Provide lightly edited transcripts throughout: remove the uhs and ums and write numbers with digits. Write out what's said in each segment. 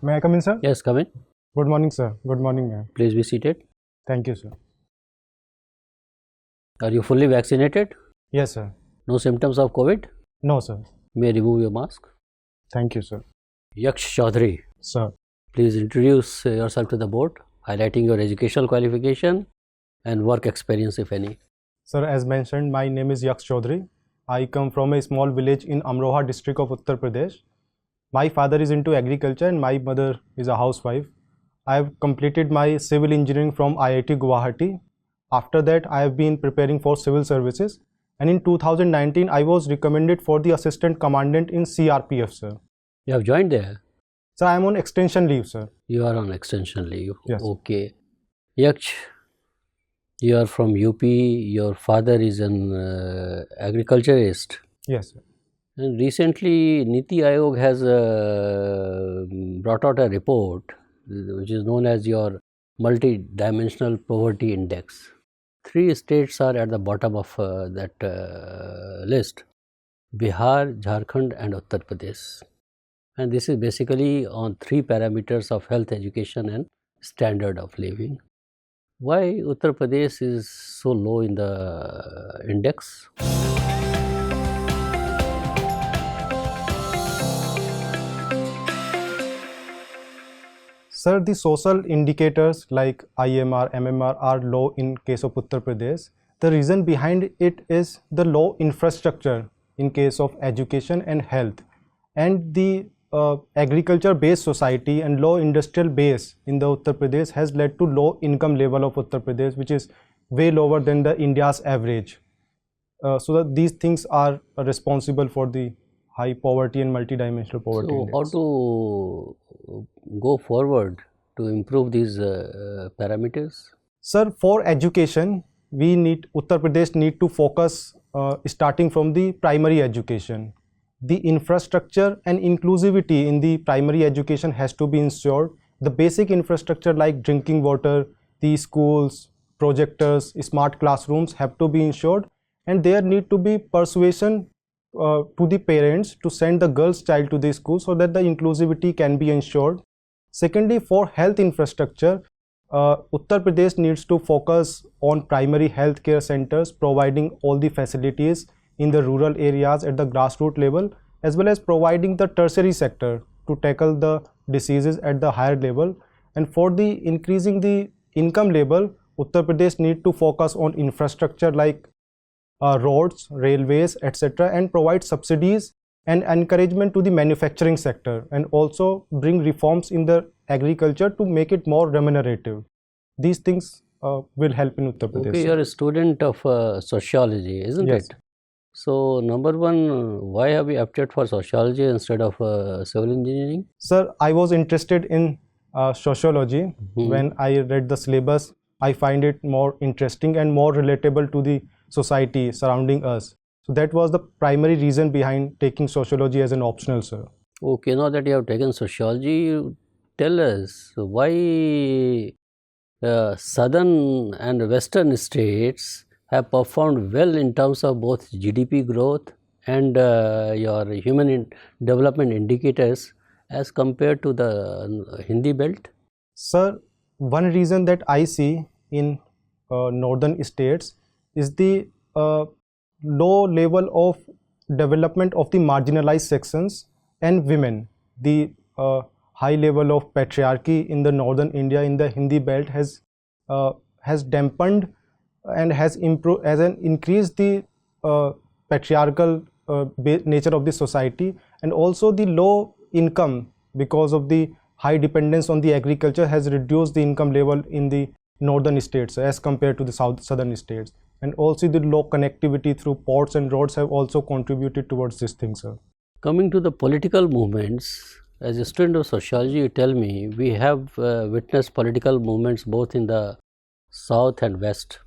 May I come in, sir? Yes, come in. Good morning, sir. Good morning, ma'am. Please be seated. Thank you, sir. Are you fully vaccinated? Yes, sir. No symptoms of COVID? No, sir. May I remove your mask? Thank you, sir. Yaksh Chaudhary, Sir. please introduce yourself to the board, highlighting your educational qualification and work experience, if any. Sir, as mentioned, my name is Yaksh Chaudhary. I come from a small village in Amroha district of Uttar Pradesh. My father is into agriculture and my mother is a housewife. I have completed my civil engineering from IIT Guwahati. After that, I have been preparing for civil services. And in 2019, I was recommended for the assistant commandant in CRPF, sir. You have joined there? So I am on extension leave, sir. You are on extension leave. Yes. Okay. Yaksh, you are from UP. Your father is an agriculturist. Yes, sir. And recently, Niti Aayog has brought out a report which is known as your multi-dimensional poverty index. 3 states are at the bottom of that list: Bihar, Jharkhand and Uttar Pradesh. And this is basically on 3 parameters of health, education and standard of living. Why Uttar Pradesh is so low in the index? Sir, the social indicators like IMR, MMR are low in case of Uttar Pradesh. The reason behind it is the low infrastructure in case of education and health, and the agriculture-based society and low industrial base in the Uttar Pradesh has led to low income level of Uttar Pradesh, which is way lower than the India's average. So that these things are responsible for the high poverty and multidimensional poverty. So, index. how to go forward to improve these parameters? Sir, for education, Uttar Pradesh need to focus starting from the primary education. The infrastructure and inclusivity in the primary education has to be ensured. The basic infrastructure like drinking water, the schools, projectors, smart classrooms have to be ensured, and there need to be persuasion to the parents to send the girl's child to the school so that the inclusivity can be ensured. Secondly, for health infrastructure, Uttar Pradesh needs to focus on primary healthcare centers, providing all the facilities in the rural areas at the grassroots level, as well as providing the tertiary sector to tackle the diseases at the higher level. And for the increasing the income level, Uttar Pradesh need to focus on infrastructure like roads, railways, etc., and provide subsidies and encouragement to the manufacturing sector, and also bring reforms in the agriculture to make it more remunerative. These things will help in Uttar Pradesh. Okay, you are a student of sociology, isn't Yes. it? So, number one, why have you opted for sociology instead of civil engineering? Sir, I was interested in sociology. When I read the syllabus, I find it more interesting and more relatable to the society surrounding us. So that was the primary reason behind taking sociology as an optional, sir. Okay, now that you have taken sociology, you tell us why southern and western states have performed well in terms of both GDP growth and your human development indicators as compared to the Hindi belt? Sir, one reason that I see in northern states is the low level of development of the marginalized sections and women. The high level of patriarchy in the northern India in the Hindi belt has dampened and has increased the patriarchal nature of the society, and also the low income because of the high dependence on the agriculture has reduced the income level in the northern states as compared to the southern states. And also the low connectivity through ports and roads have also contributed towards this thing, sir. Coming to the political movements, as a student of sociology, you tell me we have witnessed political movements both in the south and west,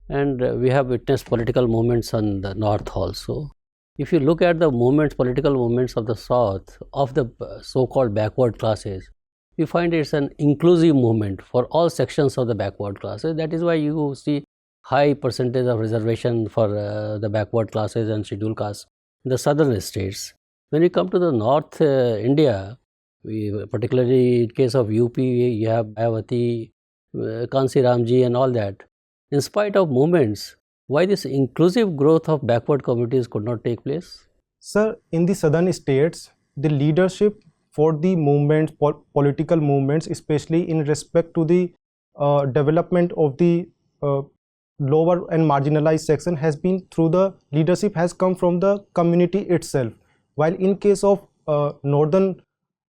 and we have witnessed political movements on the north also. If you look at the movements, political movements of the south, of the so-called backward classes, you find it's an inclusive movement for all sections of the backward classes. That is why you see high percentage of reservation for the backward classes and scheduled castes in the southern states. When we come to the North India, Particularly in case of UP, you have Ayavati, Kansi Ramji and all that. In spite of movements, why this inclusive growth of backward communities could not take place? Sir, in the southern states, the leadership for the movements, political movements, especially in respect to the development of the lower and marginalized section, has been through the leadership has come from the community itself. While in case of northern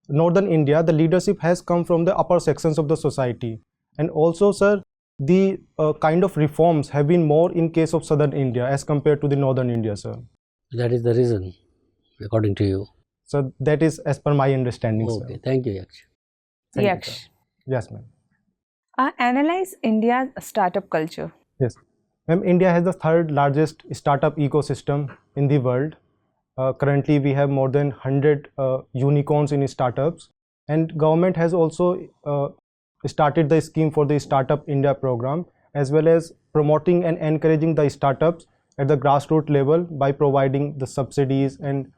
India, the leadership has come from the upper sections of the society. And also, sir, the kind of reforms have been more in case of southern India as compared to the northern India, sir. That is the reason, according to you. So that is as per my understanding, Okay, sir. thank you, Yaksh. Thank you, Yaksh, sir. Yes, ma'am. analyze India's startup culture. Yes. Ma'am, India has the third largest startup ecosystem in the world. Currently, we have more than 100 unicorns in startups, and government has also started the scheme for the Startup India program, as well as promoting and encouraging the startups at the grassroots level by providing the subsidies and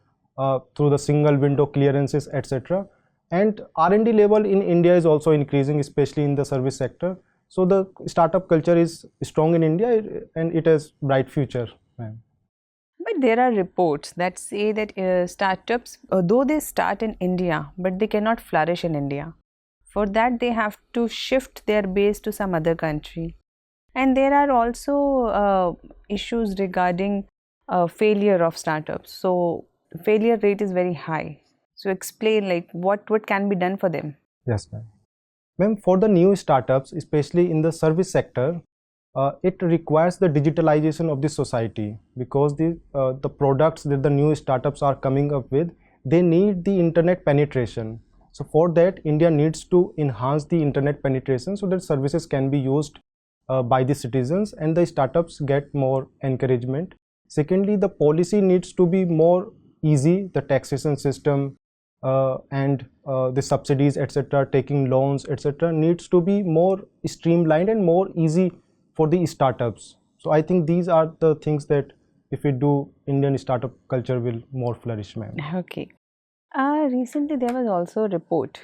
through the single window clearances, etc. And R&D level in India is also increasing, especially in the service sector. So the startup culture is strong in India, and it has bright future, ma'am. But there are reports that say that startups, though they start in India, but they cannot flourish in India. For that, they have to shift their base to some other country. And there are also issues regarding failure of startups. So failure rate is very high. So explain like what can be done for them. Yes, ma'am. Ma'am, for the new startups, especially in the service sector, it requires the digitalization of the society, because the products that the new startups are coming up with, they need the internet penetration. So for that, India needs to enhance the internet penetration so that services can be used by the citizens and the startups get more encouragement. Secondly, the policy needs to be more easy, the taxation system and the subsidies, etc., taking loans, etc., needs to be more streamlined and more easy for the startups. So I think these are the things that if we do, Indian startup culture will more flourish, ma'am. Okay. Recently, there was also a report,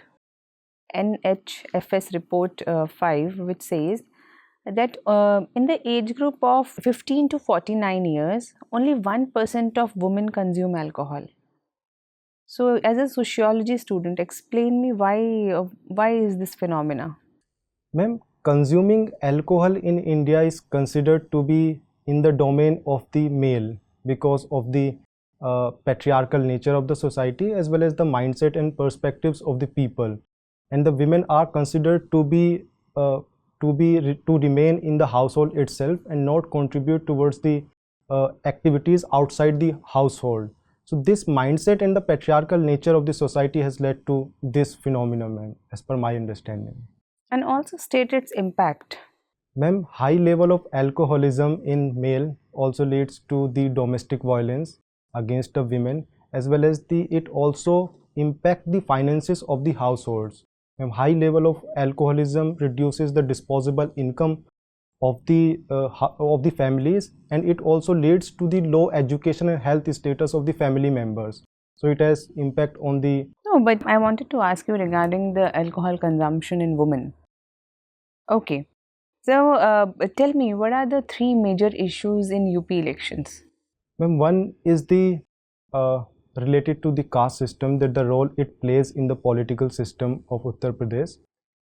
NHFS report 5, which says that in the age group of 15 to 49 years, only 1% of women consume alcohol. So, as a sociology student, explain me why is this phenomena? Ma'am, consuming alcohol in India is considered to be in the domain of the male because of the patriarchal nature of the society, as well as the mindset and perspectives of the people. And the women are considered to remain in the household itself and not contribute towards the activities outside the household. So this mindset and the patriarchal nature of the society has led to this phenomenon, as per my understanding. And also state its impact. Ma'am, high level of alcoholism in male also leads to the domestic violence against the women, as well as it also impact the finances of the households. Ma'am, high level of alcoholism reduces the disposable income of the families, and it also leads to the low education and health status of the family members. So it has impact on the. No, but I wanted to ask you regarding the alcohol consumption in women. Okay. So tell me, what are the three major issues in UP elections? Ma'am, one is the related to the caste system, that the role it plays in the political system of Uttar Pradesh.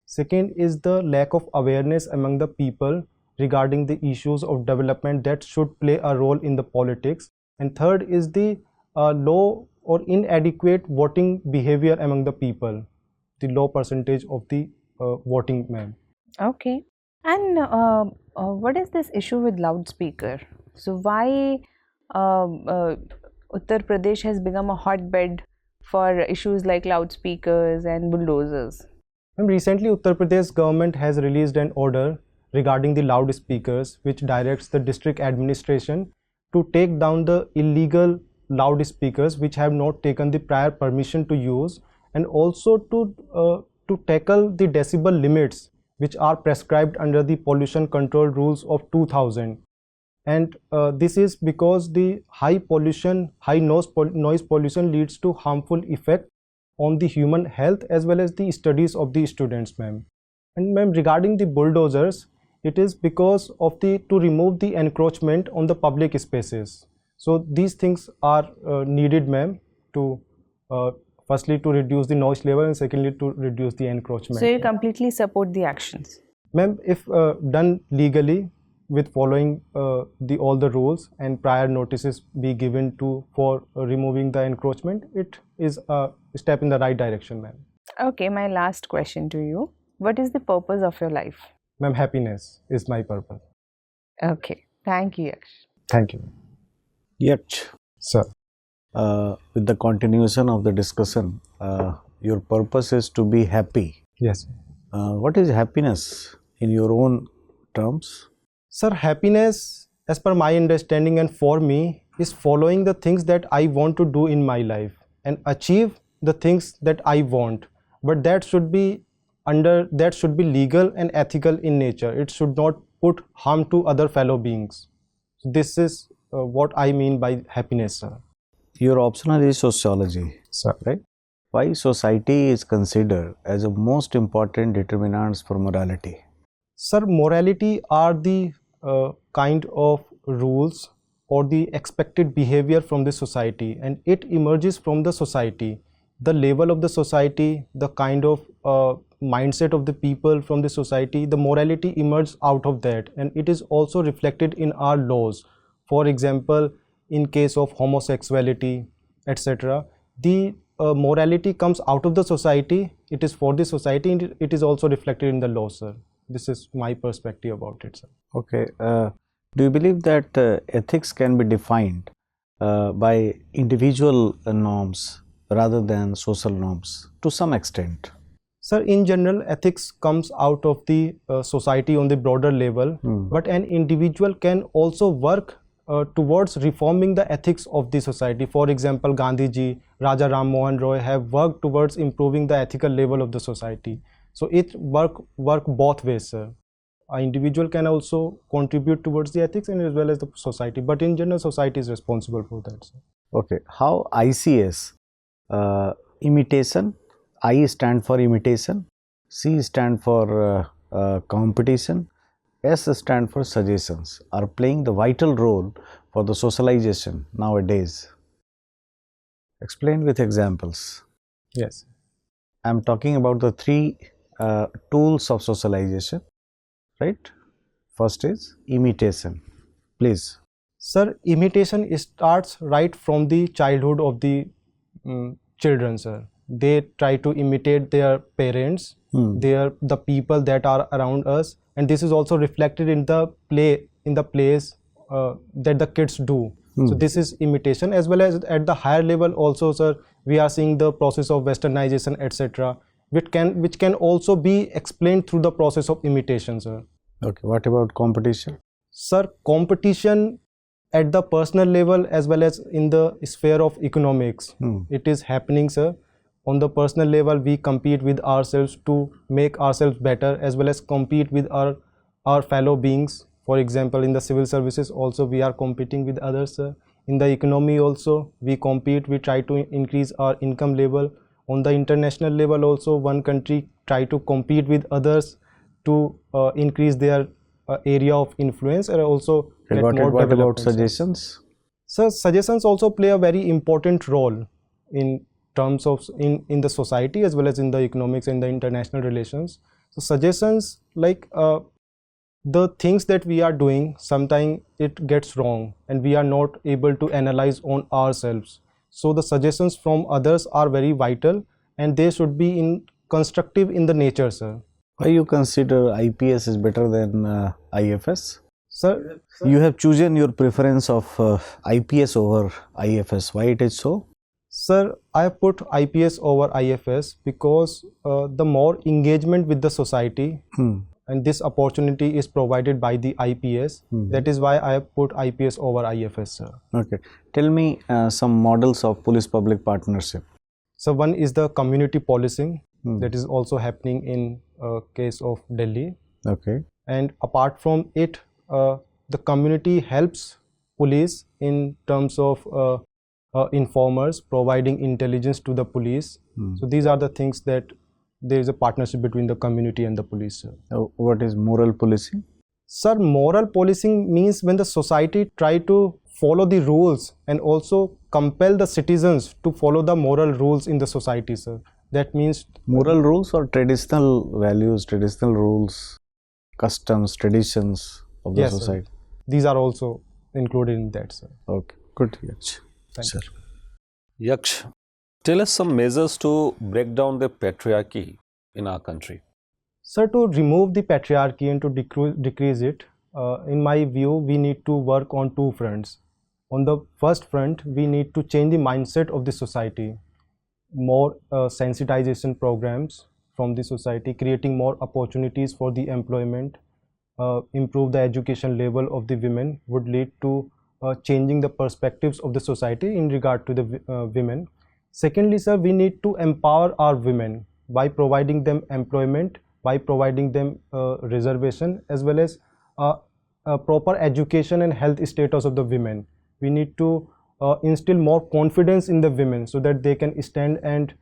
Second is the lack of awareness among the people regarding the issues of development that should play a role in the politics. And third is the low or inadequate voting behavior among the people, the low percentage of the voting, ma'am. Okay. And what is this issue with loudspeaker? So why Uttar Pradesh has become a hotbed for issues like loudspeakers and bulldozers? And recently, Uttar Pradesh government has released an order regarding the loudspeakers, which directs the district administration to take down the illegal loudspeakers which have not taken the prior permission to use, and also to tackle the decibel limits which are prescribed under the pollution control rules of 2000. And this is because the high noise pollution leads to harmful effect on the human health as well as the studies of the students, ma'am. And ma'am, regarding the bulldozers, it is because of to remove the encroachment on the public spaces. So these things are needed, ma'am, to firstly to reduce the noise level and secondly to reduce the encroachment. So you completely support the actions? Ma'am, if done legally with following all the rules and prior notices be given for removing the encroachment, it is a step in the right direction, ma'am. Okay, my last question to you. What is the purpose of your life? Ma'am, happiness is my purpose. Okay, thank you, Yaksh. Thank you. Yaksh, Sir. with the continuation of the discussion, your purpose is to be happy. Yes. What is happiness in your own terms? Sir, happiness, as per my understanding and for me, is following the things that I want to do in my life and achieve the things that I want. But that should be legal and ethical in nature. It should not put harm to other fellow beings. This is what I mean by happiness, sir. Your optional is sociology, Sir. right? Why society is considered as the most important determinants for morality? Sir, morality are the kind of rules or the expected behavior from the society, and it emerges from the society. The level of the society, the kind of mindset of the people from the society, the morality emerges out of that, and it is also reflected in our laws. For example, in case of homosexuality, etc., the morality comes out of the society. It is for the society, and it is also reflected in the law, sir. This is my perspective about it, sir. Okay. Do you believe that ethics can be defined by individual norms rather than social norms to some extent? Sir, in general, ethics comes out of the society on the broader level, but an individual can also work towards reforming the ethics of the society. For example, Gandhiji, Raja Ram Mohan Roy have worked towards improving the ethical level of the society. So it work both ways, sir. An individual can also contribute towards the ethics and as well as the society, but in general, society is responsible for that, sir. Okay. How ICS, imitation, I stand for imitation, C stand for competition, S stand for suggestions, are playing the vital role for the socialization nowadays? Explain with examples. Yes. I am talking about the three tools of socialization, right? First is imitation. Please. Sir, imitation starts right from the childhood of the children, sir. They try to imitate their parents, the people that are around us, and this is also reflected in the plays that the kids do. So this is imitation, as well as at the higher level also, sir, we are seeing the process of westernization, etc., which can also be explained through the process of imitation, sir. Okay. What about competition? Sir, competition at the personal level as well as in the sphere of economics, it is happening, sir. On the personal level, we compete with ourselves to make ourselves better, as well as compete with our fellow beings. For example, in the civil services also we are competing with others, sir. In the economy also we compete, we try to increase our income level. On the international level also, one country try to compete with others to increase their area of influence, and also Okay, what about suggestions? So suggestions also play a very important role in terms of in the society as well as in the economics and the international relations. So suggestions, like the things that we are doing, sometimes it gets wrong and we are not able to analyze on ourselves. So the suggestions from others are very vital, and they should be constructive in the nature, sir. Why you consider IPS is better than IFS? Sir, You have chosen your preference of IPS over IFS. Why it is so? Sir, I put IPS over IFS because the more engagement with the society and this opportunity is provided by the IPS. That is why I put IPS over IFS, sir. Okay. Tell me some models of police-public partnership. So one is the community policing that is also happening in case of Delhi. Okay. And apart from it, the community helps police in terms of informers, providing intelligence to the police, So these are the things that there is a partnership between the community and the police, sir. What is moral policing? Sir, moral policing means when the society try to follow the rules and also compel the citizens to follow the moral rules in the society, sir. That means Moral rules or traditional values, traditional rules, customs, traditions of the yes, society? sir. These are also included in that, sir. Okay, good. Yes. Thank Sir. Yaksh, tell us some measures to break down the patriarchy in our country. Sir, to remove the patriarchy and to decrease it, in my view, we need to work on two fronts. On the first front, we need to change the mindset of the society. More sensitization programs from the society, creating more opportunities for the employment, improve the education level of the women would lead to changing the perspectives of the society in regard to the women. Secondly, sir, we need to empower our women by providing them employment, by providing them reservation, as well as proper education and health status of the women. We need to instill more confidence in the women so that they can stand and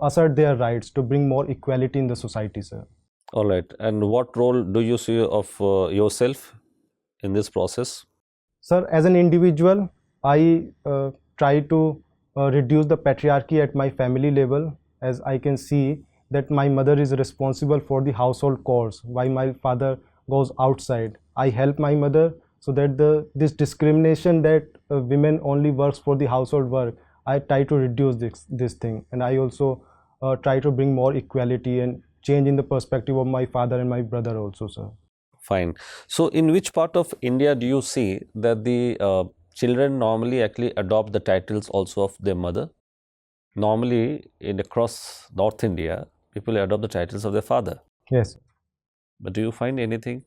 assert their rights to bring more equality in the society, sir. All right. And what role do you see of yourself in this process? Sir, as an individual, I try to reduce the patriarchy at my family level, as I can see that my mother is responsible for the household chores while my father goes outside. I help my mother so that this discrimination that women only works for the household work, I try to reduce this thing, and I also try to bring more equality and change in the perspective of my father and my brother also, sir. Fine. So, in which part of India do you see that the children normally actually adopt the titles also of their mother? Normally, across North India, people adopt the titles of their father. Yes. But do you find anything?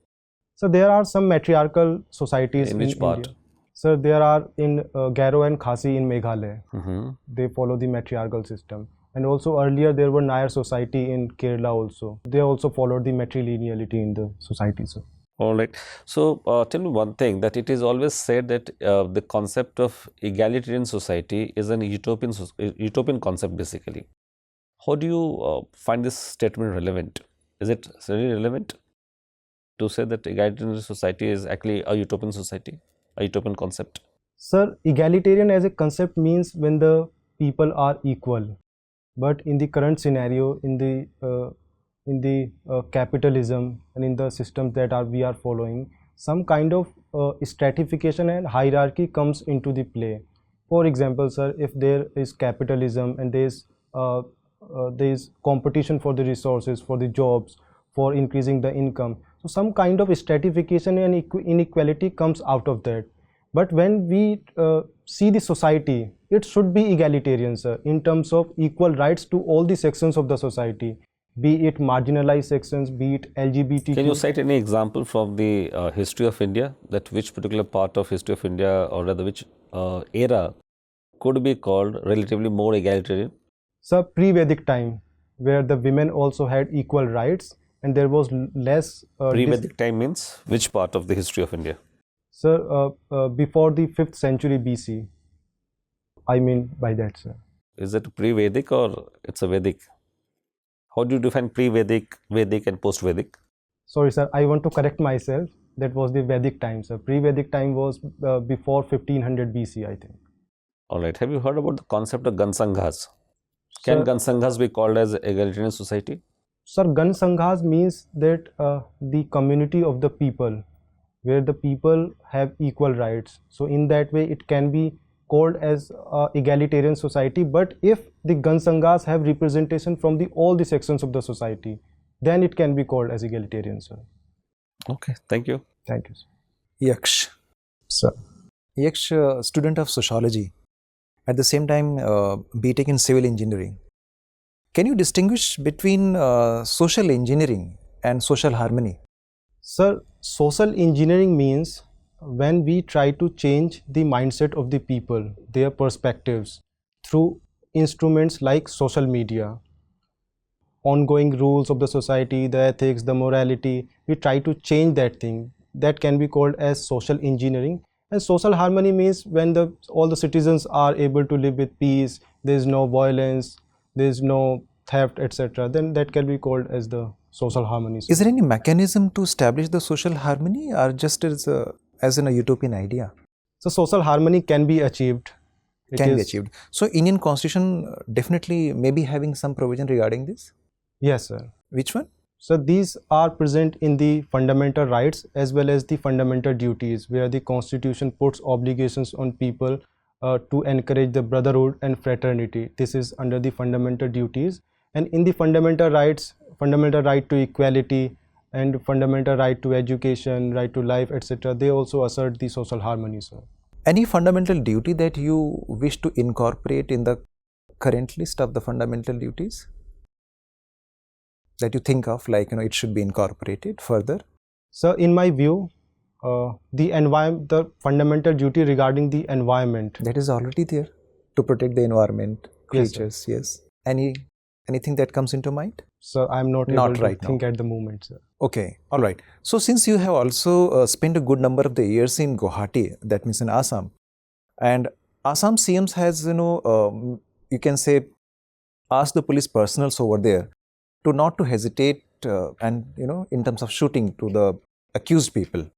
So there are some matriarchal societies In which part? India. Sir, there are in Garo and Khasi in Meghalaya. Mm-hmm. They follow the matriarchal system. And also earlier there were Nair society in Kerala also. They also followed the matrilineality in the society, sir. All right. So, tell me one thing, that it is always said that the concept of egalitarian society is an utopian concept basically. How do you find this statement relevant? Is it really relevant to say that egalitarian society is actually a utopian society, a utopian concept? Sir, egalitarian as a concept means when the people are equal. But in the current scenario, in the capitalism and in the systems that we are following, some kind of stratification and hierarchy comes into the play. For example, sir, if there is capitalism and there is competition for the resources, for the jobs, for increasing the income, so some kind of stratification and inequality comes out of that. But when we see the society, it should be egalitarian, sir, in terms of equal rights to all the sections of the society, be it marginalized sections, be it LGBTQ. Can you cite any example from the history of India, that which particular part of history of India, or rather which era could be called relatively more egalitarian? Sir, pre-Vedic time, where the women also had equal rights and there was less... Pre-Vedic time means which part of the history of India? Sir, before the 5th century BC, I mean by that, sir. Is it pre-Vedic or it's a Vedic? How do you define pre-Vedic, Vedic and post-Vedic? Sorry, sir, I want to correct myself. That was the Vedic time, sir. Pre-Vedic time was before 1500 BC, I think. All right. Have you heard about the concept of Gansanghas? Can Gansanghas be called as egalitarian society? Sir, Gansanghas means that the community of the people, where the people have equal rights. So in that way, it can be called as egalitarian society. But if the Gansanghas have representation from all the sections of the society, then it can be called as egalitarian, sir. Okay, thank you. Thank you, sir. Yaksh. Sir. Yaksh, student of sociology, at the same time BTech in civil engineering. Can you distinguish between social engineering and social harmony? Sir, social engineering means when we try to change the mindset of the people, their perspectives, through instruments like social media, ongoing rules of the society, the ethics, the morality, we try to change that thing. That can be called as social engineering. And social harmony means when all the citizens are able to live with peace, there is no violence, there is no theft, etc., then that can be called as the social harmony. Is there any mechanism to establish the social harmony, or just as in a utopian idea? So social harmony can be achieved. It Can be is- achieved. So Indian Constitution definitely may be having some provision regarding this. Yes, sir. Which one? So these are present in the fundamental rights as well as the fundamental duties, where the Constitution puts obligations on people to encourage the brotherhood and fraternity. This is under the fundamental duties. And in the fundamental rights, fundamental right to equality and fundamental right to education, right to life, etc., they also assert the social harmony, sir. Any fundamental duty that you wish to incorporate in the current list of the fundamental duties that you think of, like, it should be incorporated further? So in my view, the fundamental duty regarding the environment. That is already there, to protect the environment, Yes, sir. creatures. Yes. Anything that comes into mind? So I'm not Not able right to now. think at the moment, sir. Okay, all right. So since you have also spent a good number of the years in Guwahati, that means in Assam, and Assam CMs has, you can say, asked the police personals over there to not to hesitate and, in terms of shooting to the accused people.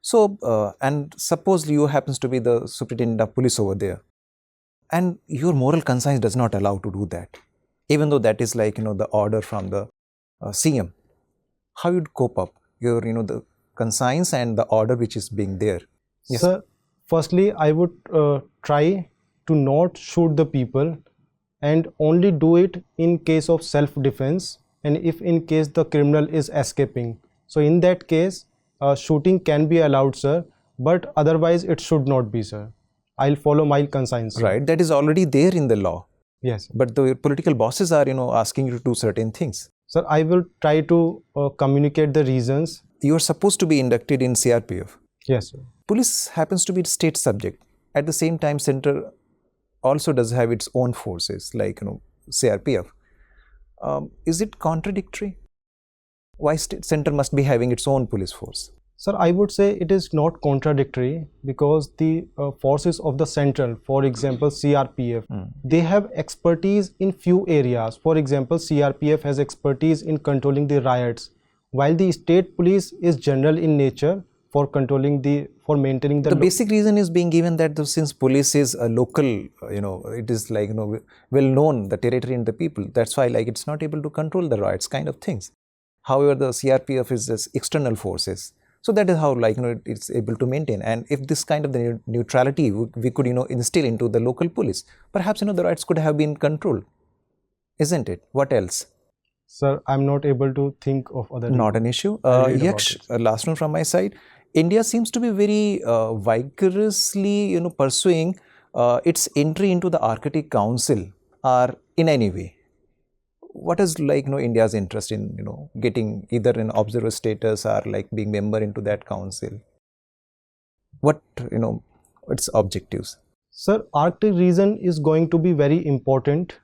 So, and suppose you happens to be the superintendent of police over there, and your moral conscience does not allow to do that, even though that is like, the order from the CM. How you'd cope up your, the conscience and the order which is being there? Yes. Sir, firstly, I would try to not shoot the people and only do it in case of self-defense, and if in case the criminal is escaping. So in that case, shooting can be allowed, sir, but otherwise it should not be, sir. I'll follow my conscience, sir. Right, that is already there in the law. Yes. But the political bosses are, asking you to do certain things. Sir, I will try to communicate the reasons. You are supposed to be inducted in CRPF. Yes, sir. Police happens to be state subject. At the same time, center also does have its own forces, like, CRPF. Is it contradictory? Why state center must be having its own police force? Sir, I would say it is not contradictory, because the forces of the central, for example, CRPF, they have expertise in few areas. For example, CRPF has expertise in controlling the riots, while the state police is general in nature for controlling for maintaining the The basic reason is being given that since police is a local, it is like, well known, the territory and the people. That's why, like, it's not able to control the riots kind of things. However, the CRPF is just external forces. So that is how, like, it's able to maintain. And if this kind of the neutrality we could, instill into the local police, perhaps, the riots could have been controlled. Isn't it? What else? Sir, I'm not able to think of other. Not an issue. I'll read about Yaksh, last one from my side. India seems to be very vigorously, pursuing its entry into the Arctic Council, or in any way. What is, like, India's interest in, getting either an observer status or like being member into that council? What, its objectives? Sir, Arctic region is going to be very important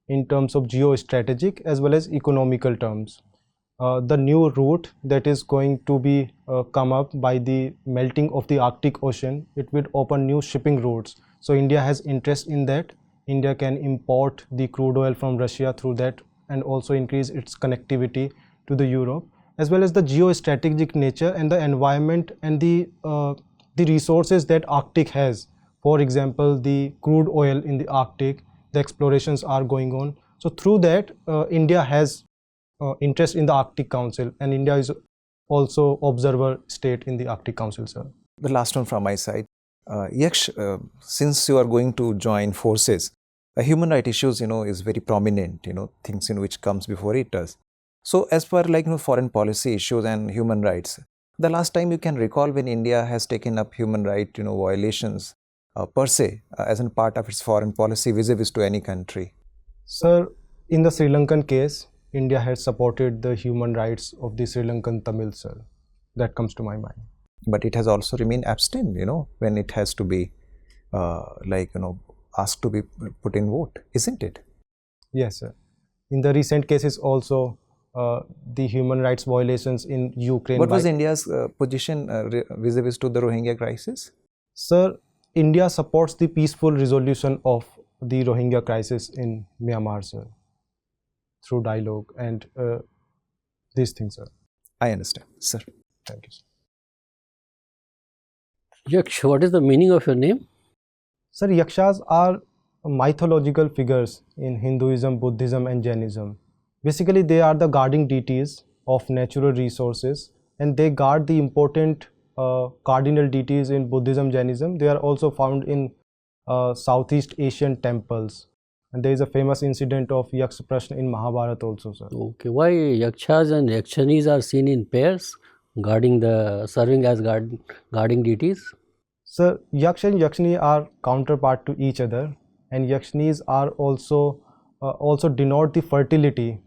in terms of geostrategic as well as economical terms. The new route that is going to be come up by the melting of the Arctic Ocean, it will open new shipping routes. So India has interest in that. India can import the crude oil from Russia through that, and also increase its connectivity to the Europe, as well as the geostrategic nature and the environment and the resources that Arctic has. For example, the crude oil in the Arctic, the explorations are going on. So through that, India has interest in the Arctic Council, and India is also observer state in the Arctic Council, sir. The last one from my side. Yaksh, since you are going to join forces, human rights issues, is very prominent, things in which comes before it does. So as per, like, foreign policy issues and human rights, the last time you can recall when India has taken up human rights, violations per se as a part of its foreign policy vis-a-vis to any country? Sir, in the Sri Lankan case, India has supported the human rights of the Sri Lankan Tamils, sir. That comes to my mind. But it has also remained abstain, when it has to be, asked to be put in vote, isn't it? Yes, sir. In the recent cases also, the human rights violations in Ukraine. What was India's position vis-a-vis to the Rohingya crisis? Sir, India supports the peaceful resolution of the Rohingya crisis in Myanmar, sir. through dialogue and these things, sir. I understand, sir. Thank you, sir. Yaksh, what is the meaning of your name? Sir, Yakshas are mythological figures in Hinduism, Buddhism and Jainism. Basically, they are the guardian deities of natural resources, and they guard the important cardinal deities in Buddhism, Jainism. They are also found in Southeast Asian temples. And there is a famous incident of Yaksh Prashna in Mahabharata also, sir. Okay, why Yakshas and Yakshanis are seen in pairs, serving as guarding deities? Sir, Yaksh and Yakshani are counterpart to each other, and Yakshanis are also denote the fertility.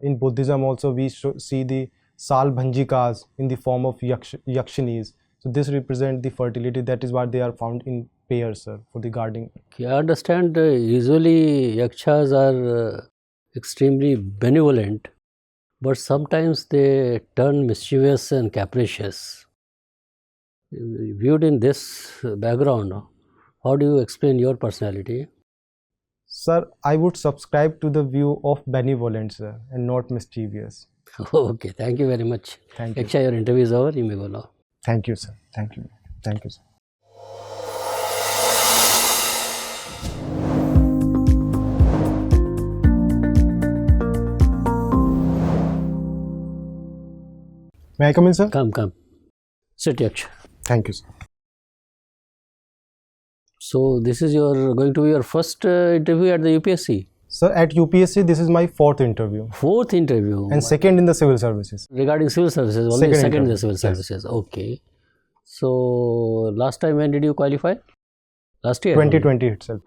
In Buddhism also we see the Sal Bhanjikas in the form of Yakshanis. So this represent the fertility. That is why they are found in pairs, sir, for the guarding. Okay, I understand usually Yakshas are extremely benevolent, but sometimes they turn mischievous and capricious. Viewed in this background, how do you explain your personality? Sir, I would subscribe to the view of benevolent, sir, and not mischievous. Okay, thank you very much. Thank you. Yaksha, your interview is over. You may go now. Thank you, sir. Thank you. Thank you, sir. May I come in, sir? Come. Sit, Yaksha. Thank you, sir. So, this is going to be your first interview at the UPSC? Sir, at UPSC, this is my fourth interview. Fourth interview? And second in the civil services. Regarding civil services, only second in the civil Yes. services. Okay. So, last time when did you qualify? Last year? 2020 itself.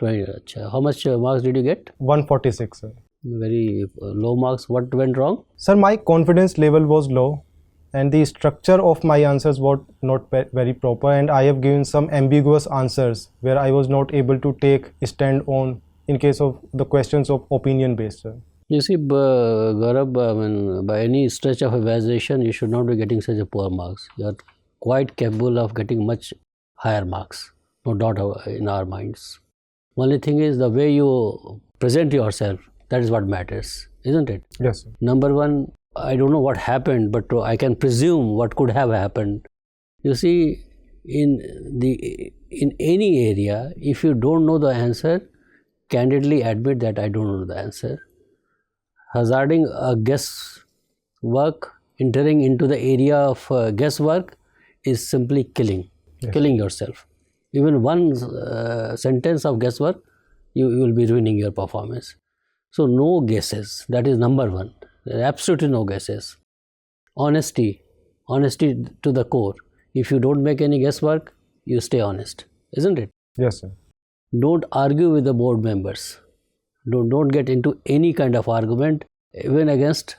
How much marks did you get? 146, sir. Very low marks. What went wrong? Sir, my confidence level was low, and the structure of my answers was not very proper, and I have given some ambiguous answers where I was not able to take a stand on in case of the questions of opinion based, sir. You see, Gaurav, by any stretch of evaluation, you should not be getting such a poor marks. You are quite capable of getting much higher marks, no doubt in our minds. Only thing is the way you present yourself, that is what matters, isn't it? Yes, sir. Number one, I don't know what happened, but I can presume what could have happened. You see, in any area, if you don't know the answer, candidly admit that I don't know the answer. Hazarding a guesswork, entering into the area of guesswork is simply killing yourself. Even one sentence of guesswork, you will be ruining your performance. So no guesses, that is number one. Absolutely no guesses. Honesty to the core. If you don't make any guesswork, you stay honest, isn't it? Yes, sir. Don't argue with the board members. Don't get into any kind of argument, even against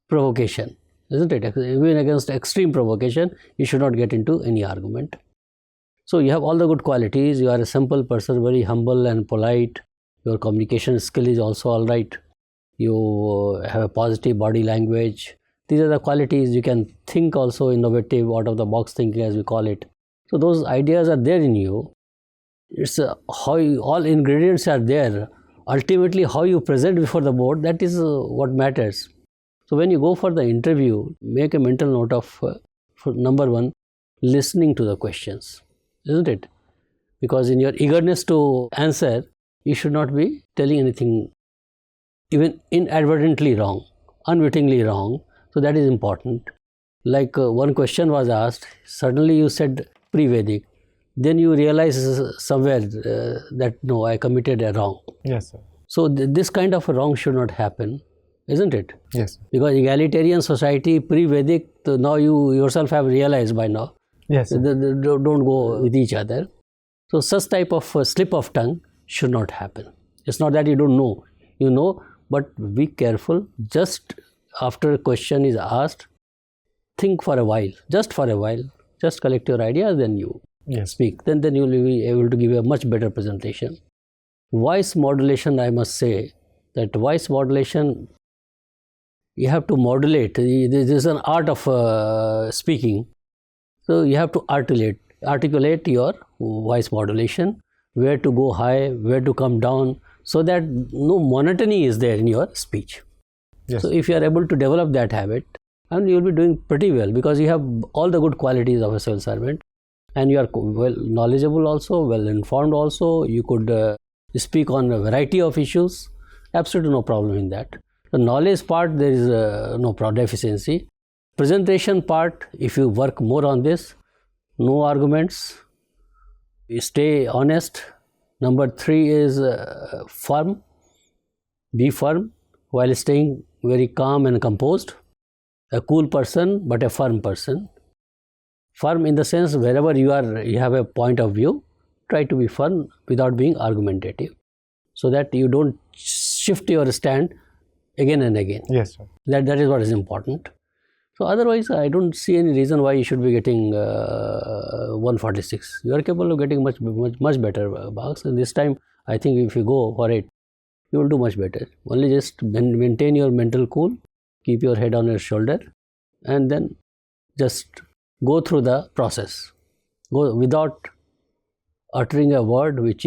provocation, isn't it? Even against extreme provocation, you should not get into any argument. So you have all the good qualities. You are a simple person, very humble and polite. Your communication skill is also all right. You have a positive body language. These are the qualities. You can think also innovative, out of the box thinking as we call it. So those ideas are there in you. It's how all ingredients are there. Ultimately, how you present before the board, that is what matters. So when you go for the interview, make a mental note of, for number one, listening to the questions, isn't it? Because in your eagerness to answer, you should not be telling anything even inadvertently wrong, unwittingly wrong. So that is important. Like one question was asked, suddenly you said pre-Vedic. Then you realize somewhere that no, I committed a wrong. Yes, sir. So this kind of a wrong should not happen, isn't it? Yes. Because egalitarian society, pre-Vedic, now you yourself have realized by now. Yes, sir. They don't go with each other. So such type of slip of tongue should not happen. It's not that you don't know. You know, but be careful. Just after a question is asked, think for a while. Just collect your ideas, then you speak. Then you will be able to give a much better presentation. Voice modulation, I must say that voice modulation, you have to modulate. This is an art of speaking. So you have to articulate your voice modulation, where to go high, where to come down. so that no monotony is there in your speech. Yes. So if you are able to develop that habit, and you will be doing pretty well, because you have all the good qualities of a civil servant, and you are well knowledgeable also, well informed also. You could speak on a variety of issues. Absolutely no problem in that. The knowledge part, there is no deficiency. Presentation part, if you work more on this, no arguments, you stay honest. Number 3 is firm. Be firm while staying very calm and composed. A cool person, but a firm person. Firm in the sense, wherever you are, you have a point of view, try to be firm without being argumentative, so that you don't shift your stand again and again. Yes, sir. That is what is important. So otherwise, I don't see any reason why you should be getting 146. You are capable of getting much better marks, and this time I think if you go for it, you will do much better. Only just maintain your mental cool, keep your head on your shoulder, and then just go through the process. Go without uttering a word which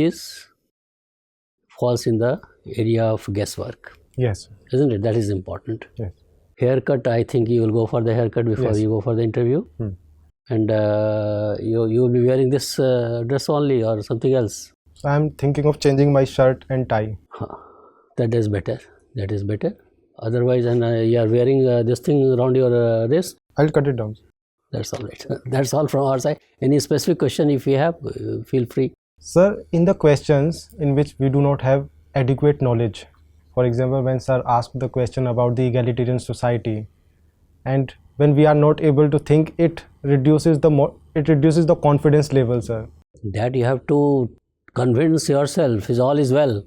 falls in the area of guesswork. Yes. Isn't it? That is important. Yes. Haircut, I think you will go for the haircut before you go for the interview. And you will be wearing this dress only or something else. I am thinking of changing my shirt and tie. That is better. That is better. Otherwise, and you are wearing this thing around your wrist. I'll cut it down. That's all right. That's all from our side. Any specific question if you have, feel free. Sir, in the questions in which we do not have adequate knowledge, for example, when sir asked the question about the egalitarian society, and when we are not able to think, it reduces the confidence level, sir. That you have to convince yourself all is well,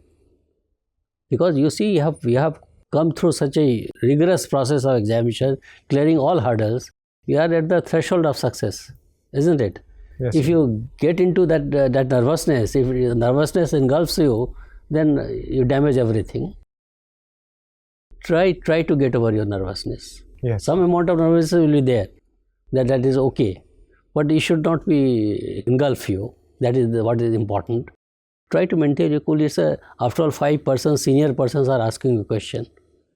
because you see, you have come through such a rigorous process of examination, clearing all hurdles. You are at the threshold of success, isn't it? Yes. If you get into that nervousness, if nervousness engulfs you, then you damage everything. Try to get over your nervousness. Yes. Some amount of nervousness will be there. That is okay, but it should not be engulf you. That is what is important. Try to maintain your cool. After all, 5 persons, senior persons are asking you a question.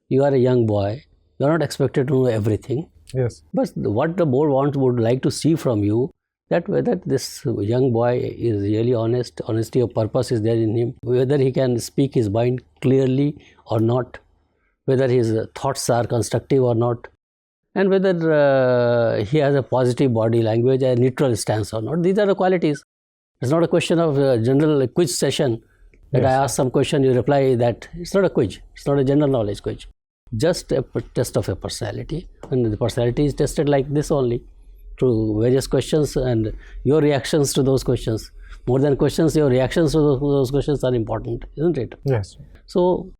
You are a young boy. You are not expected to know everything. Yes. But what the board would like to see from you, that whether this young boy is really honest, honesty of purpose is there in him, whether he can speak his mind clearly or not, whether his thoughts are constructive or not, and whether he has a positive body language, a neutral stance or not. These are the qualities. It's not a question of general quiz session that I ask some question, you reply that. It's not a quiz. It's not a general knowledge quiz. Just a test of a personality, and the personality is tested like this only, through various questions and your reactions to those questions. More than questions, your reactions to those questions are important, isn't it? Yes. So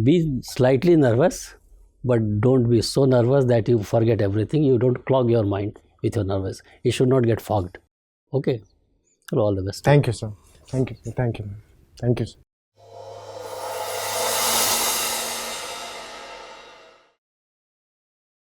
be slightly nervous, but don't be so nervous that you forget everything. You don't clog your mind with your nervous. It should not get fogged. Okay. All the best. Thank you, sir. Thank you. Thank you. Thank you, sir.